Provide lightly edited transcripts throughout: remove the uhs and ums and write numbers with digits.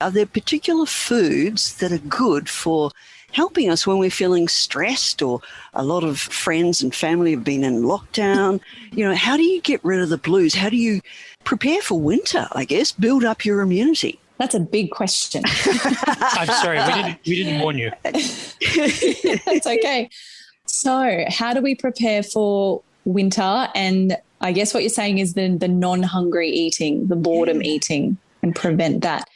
Are there particular foods that are good for helping us when we're feeling stressed, or a lot of friends and family have been in lockdown? How do you get rid of the blues? How do you prepare for winter, I guess, build up your immunity? That's a big question. I'm sorry, we didn't warn you. That's okay. So how do we prepare for winter? And I guess what you're saying is the non-hungry eating, the boredom eating, and prevent that.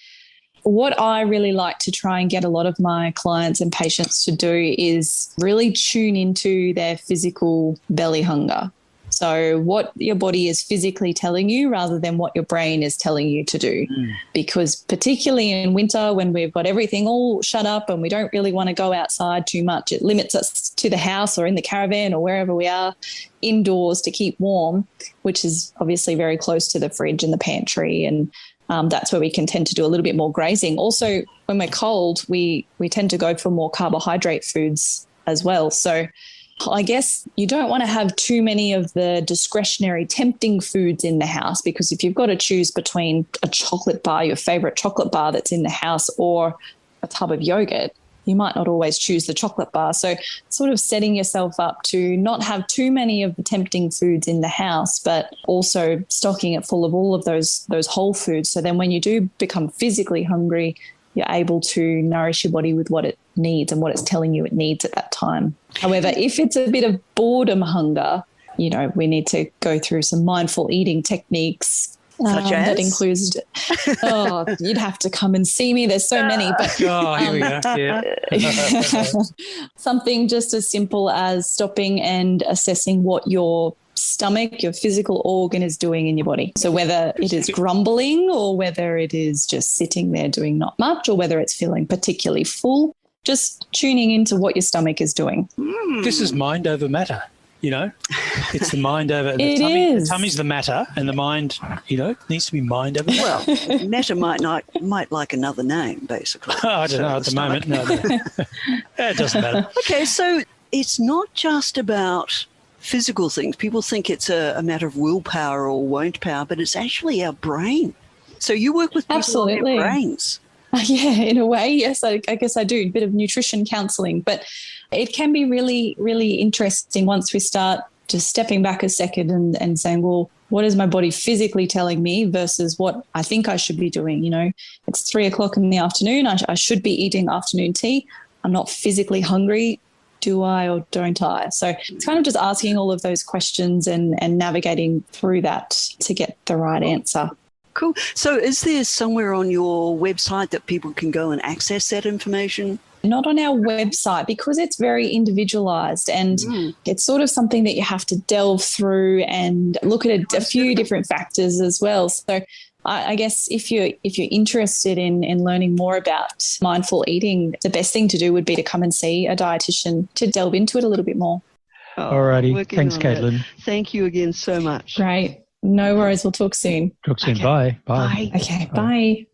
What I really like to try and get a lot of my clients and patients to do is really tune into their physical belly hunger. So what your body is physically telling you rather than what your brain is telling you to do. Because particularly in winter, when we've got everything all shut up and we don't really want to go outside too much, it limits us to the house or in the caravan or wherever we are indoors to keep warm, which is obviously very close to the fridge and the pantry, and that's where we can tend to do a little bit more grazing. Also, when we're cold, we tend to go for more carbohydrate foods as well. So I guess you don't want to have too many of the discretionary tempting foods in the house, because if you've got to choose between a chocolate bar, your favorite chocolate bar that's in the house, or a tub of yogurt, you might not always choose the chocolate bar. So sort of setting yourself up to not have too many of the tempting foods in the house, but also stocking it full of all of those whole foods. So then when you do become physically hungry, you're able to nourish your body with what it needs and what it's telling you it needs at that time. However, if it's a bit of boredom hunger, we need to go through some mindful eating techniques. Such as? That includes, you'd have to come and see me. There's so many. But Here we go. Yeah. Something just as simple as stopping and assessing what your stomach, your physical organ, is doing in your body. So whether it is grumbling or whether it is just sitting there doing not much, or whether it's feeling particularly full, just tuning into what your stomach is doing. This is mind over matter. It's the mind over the It tummy. is. The tummy's the matter, and the mind, needs to be mind over matter. Well, matter might like another name, basically. I don't know at the moment. No. It doesn't matter. Okay, so it's not just about physical things. People think it's a matter of willpower or won't power, but it's actually our brain. So you work with people on their brains. Yeah, in a way, yes. I guess I do a bit of nutrition counselling, but it can be really, really interesting once we start just stepping back a second and saying, well, what is my body physically telling me versus what I think I should be doing? It's 3:00 in the afternoon. I should be eating afternoon tea. I'm not physically hungry. Do I or don't I? So it's kind of just asking all of those questions and navigating through that to get the right answer. Cool. So is there somewhere on your website that people can go and access that information? Not on our website, because it's very individualized, and it's sort of something that you have to delve through and look at a few different factors as well. So I guess if you're interested in learning more about mindful eating, the best thing to do would be to come and see a dietitian to delve into it a little bit more. Alrighty. Thanks, Caitlyn. Thank you again so much. Great. No worries. We'll talk soon. Talk soon. Okay. Bye. Okay. Bye.